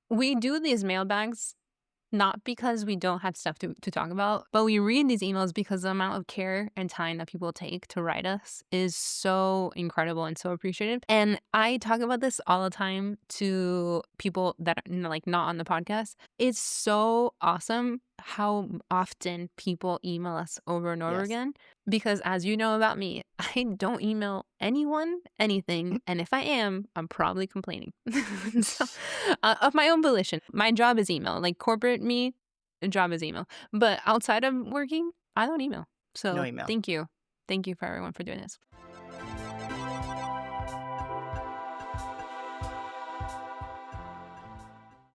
we do these mailbags not because we don't have stuff to talk about, but we read these emails because the amount of care and time that people take to write us is so incredible and so appreciated. And I talk about this all the time to people that are like not on the podcast. It's so awesome how often people email us over and over again. Because as you know about me, I don't email anyone anything. And if I am, I'm probably complaining. So, of my own volition. My job is email. Like corporate me, job is email. But outside of working, I don't email. So no email. Thank you. Thank you for everyone for doing this.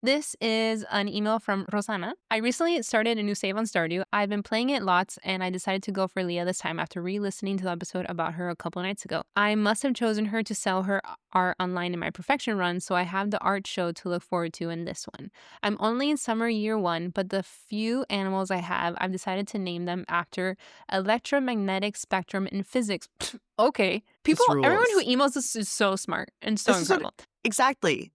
This is an email from Rosanna. I recently started a new save on Stardew. I've been playing it lots, and I decided to go for Leah this time after re-listening to the episode about her a couple nights ago. I must have chosen her to sell her art online in my perfection run, so I have the art show to look forward to in this one. I'm only in summer year 1, but the few animals I have, I've decided to name them after electromagnetic spectrum in physics. Okay. Everyone who emails this is so smart and so incredible. Exactly.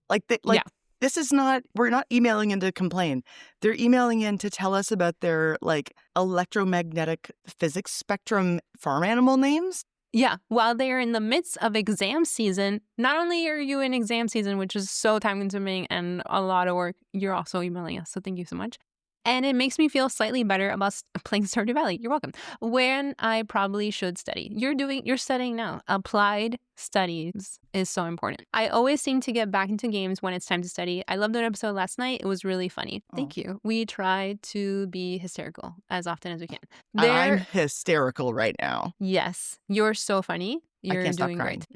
This is not, we're not emailing in to complain. They're emailing in to tell us about their like electromagnetic physics spectrum farm animal names. Yeah. While they are in the midst of exam season, not only are you in exam season, which is so time consuming and a lot of work, you're also emailing us. So thank you so much. And it makes me feel slightly better about playing Stardew Valley. You're welcome. When I probably should study. You're studying now. Applied studies is so important. I always seem to get back into games when it's time to study. I loved that episode last night. It was really funny. Thank you. We try to be hysterical as often as we can. I'm hysterical right now. Yes. You're so funny. You're doing great.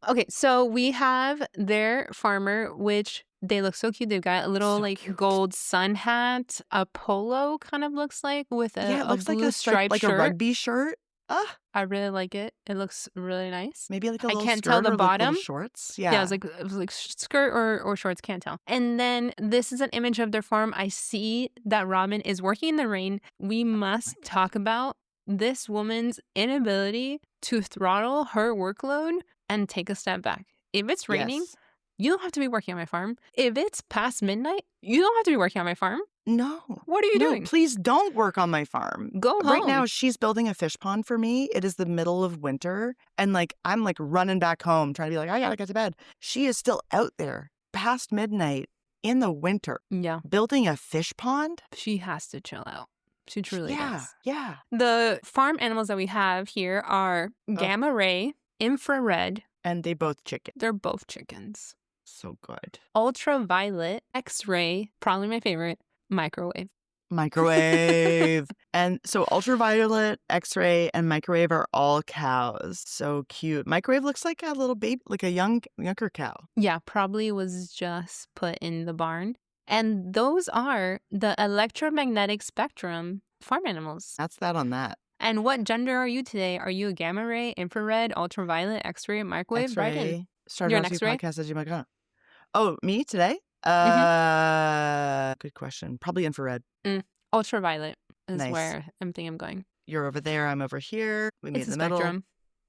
Okay, so we have their farmer, which they look so cute. They've got a little gold sun hat, a polo kind of looks like with a blue striped shirt. Like a rugby shirt. I really like it. It looks really nice. Maybe like a little I can't skirt tell the or bottom. Like shorts. Yeah. Yeah, it was like skirt or shorts, can't tell. And then this is an image of their farm. I see that Robin is working in the rain. We must talk about this woman's inability to throttle her workload and take a step back. If it's raining, You don't have to be working on my farm. If it's past midnight, you don't have to be working on my farm. No. What are you doing? Please don't work on my farm. Go home. Right now, she's building a fish pond for me. It is the middle of winter. And I'm running back home trying to be I gotta get to bed. She is still out there past midnight in the winter. Yeah. Building a fish pond. She has to chill out. She truly does. Yeah. The farm animals that we have here are gamma ray, infrared. And they both chicken. They're both chickens. So good. Ultraviolet, X-ray, probably my favorite, microwave. And so ultraviolet, X-ray, and microwave are all cows. So cute. Microwave looks like a little baby, like a younger cow. Yeah, probably was just put in the barn. And those are the electromagnetic spectrum farm animals. That's that on that. And what gender are you today? Are you a gamma ray, infrared, ultraviolet, X-ray, microwave? X-ray. You're an X-ray? Podcast. Oh, me today? Good question. Probably infrared. Ultraviolet is Nice. where I'm thinking I'm going. You're over there. I'm over here. We meet It's in a the spectrum.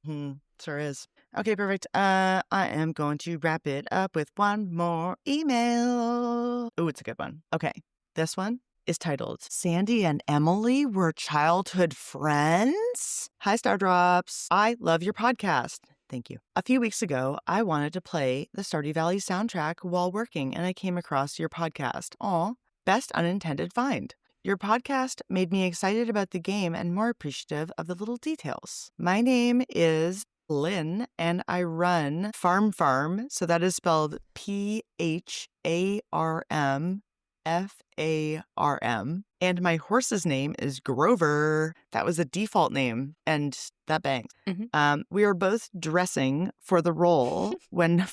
middle. Sure is. Okay, perfect. I am going to wrap it up with one more email. Oh, it's a good one. Okay, this one is titled, Sandy and Emily were childhood friends? Hi, Stardrops. I love your podcast. Thank you. A few weeks ago, I wanted to play the Stardew Valley soundtrack while working, and I came across your podcast. Aw, best unintended find. Your podcast made me excited about the game and more appreciative of the little details. My name is Lynn, and I run Farm, so that is spelled PHARMFARM. And my horse's name is Grover. That was a default name, and that bangs. We are both dressing for the role when...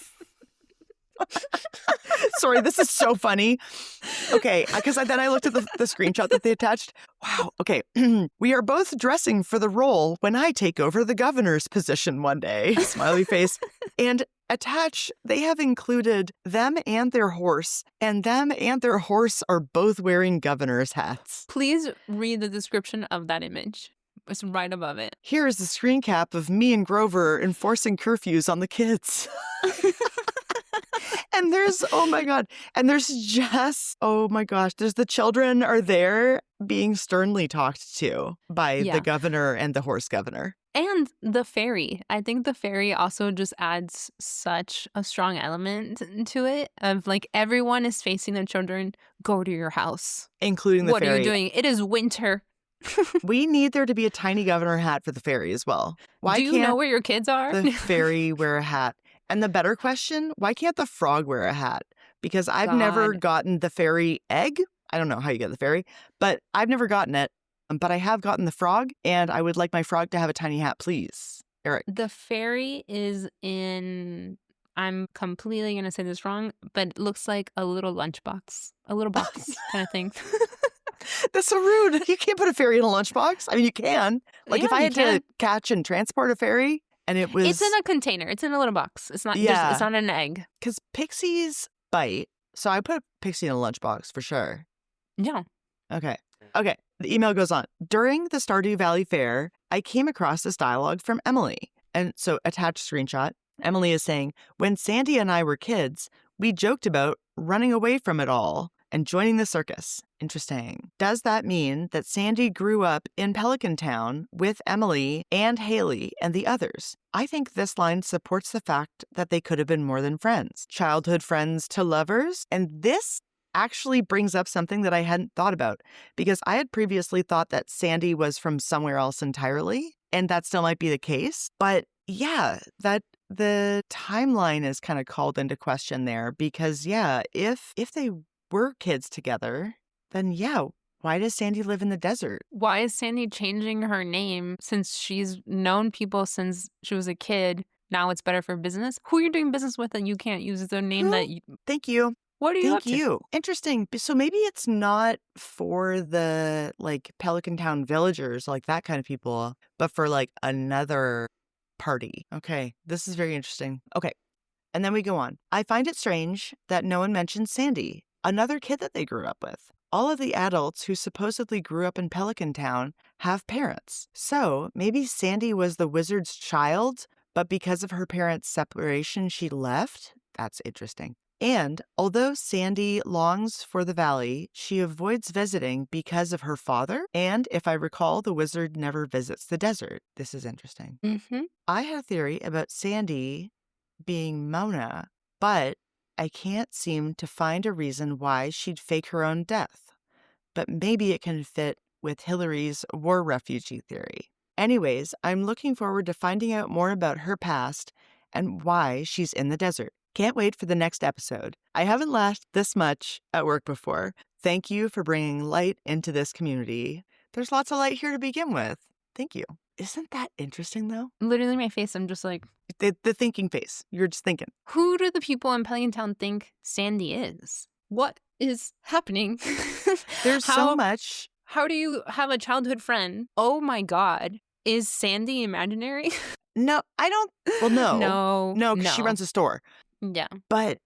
Sorry, this is so funny. Okay, because then I looked at the screenshot that they attached. Wow, okay. We are both dressing for the role when I take over the governor's position one day. Smiley face. And attached, they have included them and their horse, and them and their horse are both wearing governor's hats. Please read the description of that image. It's right above it. Here is the screen cap of me and Grover enforcing curfews on the kids. And there's, oh my God, and there's just, oh my gosh, there's the children are there being sternly talked to by the governor and the horse governor. And the fairy. I think the fairy also just adds such a strong element to it of everyone is facing the children, go to your house. Including the fairy. What are you doing? It is winter. We need there to be a tiny governor hat for the fairy as well. Why Do you know where your kids are? The fairy wear a hat? And the better question, why can't the frog wear a hat? Because I've never gotten the fairy egg. I don't know how you get the fairy, but I've never gotten it. But I have gotten the frog, and I would like my frog to have a tiny hat, please. Eric. The fairy is in, I'm completely going to say this wrong, but it looks like a little lunchbox, a little box kind of thing. That's so rude. You can't put a fairy in a lunchbox. I mean, you can. If I had to catch and transport a fairy, and it was... It's in a container. It's in a little box. It's not it's not an egg. Because pixies bite. So I put a pixie in a lunchbox for sure. Yeah. Okay. The email goes on. During the Stardew Valley Fair, I came across this dialogue from Emily. And so attached screenshot, Emily is saying, when Sandy and I were kids, we joked about running away from it all and joining the circus. Interesting. Does that mean that Sandy grew up in Pelican Town with Emily and Haley and the others? I think this line supports the fact that they could have been more than friends. Childhood friends to lovers. And this actually brings up something that I hadn't thought about, because I had previously thought that Sandy was from somewhere else entirely, and that still might be the case. But yeah, that the timeline is kind of called into question there, because if they were kids together, then why does Sandy live in the desert? Why is Sandy changing her name since she's known people since she was a kid? Now it's better for business. Who are you doing business with and you can't use their name that you... Thank you. What are you up to? Thank you. Interesting. So maybe it's not for the Pelican Town villagers, that kind of people, but for another party. Okay. This is very interesting. Okay. And then we go on. I find it strange that no one mentions Sandy, another kid that they grew up with. All of the adults who supposedly grew up in Pelican Town have parents. So maybe Sandy was the wizard's child, but because of her parents' separation, she left? That's interesting. And although Sandy longs for the valley, she avoids visiting because of her father. And if I recall, the wizard never visits the desert. This is interesting. Mm-hmm. I had a theory about Sandy being Mona, but I can't seem to find a reason why she'd fake her own death. But maybe it can fit with Hilary's war refugee theory. Anyways, I'm looking forward to finding out more about her past and why she's in the desert. Can't wait for the next episode. I haven't laughed this much at work before. Thank you for bringing light into this community. There's lots of light here to begin with. Thank you. Isn't that interesting, though? Literally my face, I'm just like, The thinking face. You're just thinking. who do the people in Pelican Town think Sandy is? What is happening? There's so much. How do you have a childhood friend? Oh my God. Is Sandy imaginary? No, I don't. Well, no. No. Because she runs a store. Yeah. But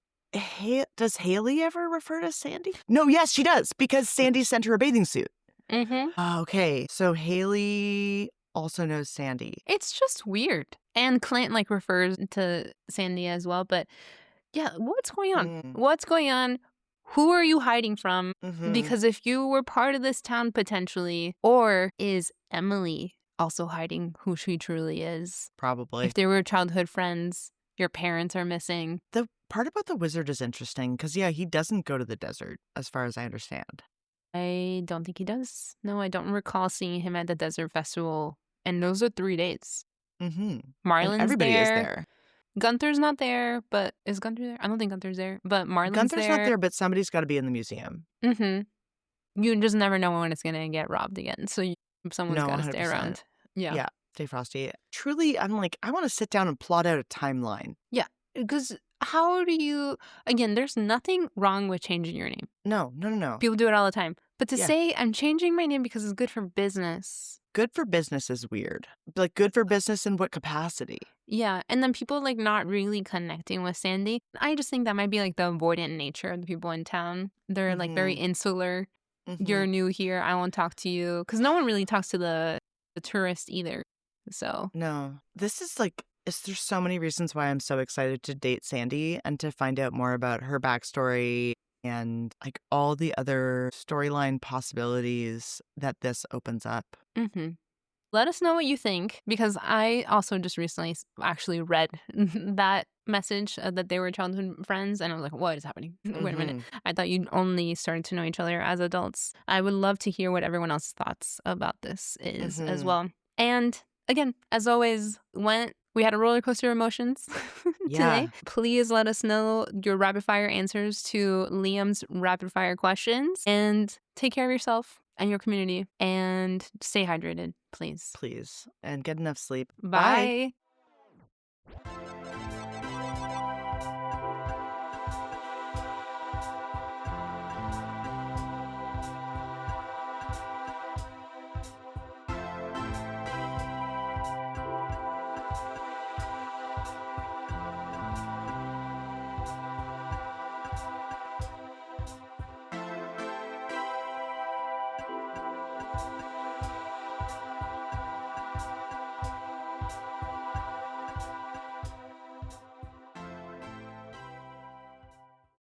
does Haley ever refer to Sandy? No, yes, she does, because Sandy sent her a bathing suit. Mm-hmm. Okay, so Haley also knows Sandy. It's just weird. And Clint refers to Sandy as well. But yeah, what's going on? What's going on? Who are you hiding from? Mhm. Because if you were part of this town potentially, or is Emily also hiding who she truly is? Probably. If they were childhood friends, your parents are missing. The part about the wizard is interesting because, yeah, he doesn't go to the desert, as far as I understand. I don't think he does. No, I don't recall seeing him at the desert festival. And those are 3 days. Mm-hmm. Marlon's everybody there. is there. Gunther's not there, but is Gunther there? I don't think Gunther's there, but Marlon's Gunther's not there, but somebody's got to be in the museum. Mm-hmm. You just never know when it's going to get robbed again. So someone's got to stay 100%. around. Yeah, stay frosty. Truly, I'm like, I want to sit down and plot out a timeline. Yeah, because how do you... Again, there's nothing wrong with changing your name. No. People do it all the time. But to Yeah. say, I'm changing my name because it's good for business... Good for business is weird. Like, good for business in what capacity? Yeah, and then people not really connecting with Sandy. I just think that might be the avoidant nature of the people in town. They're very insular. You're new here. I won't talk to you. Because no one really talks to the tourist either. So. No. This is there's so many reasons why I'm so excited to date Sandy and to find out more about her backstory and all the other storyline possibilities that this opens up. Mm-hmm. Let us know what you think, because I also just recently actually read that message that they were childhood friends, and I was like, what is happening? Wait a minute. I thought you only started to know each other as adults. I would love to hear what everyone else's thoughts about this is as well. And again, as always, we had a roller coaster of emotions today. Please let us know your rapid fire answers to Liam's rapid fire questions, and take care of yourself and your community, and stay hydrated, please. Please. And get enough sleep. Bye. Bye.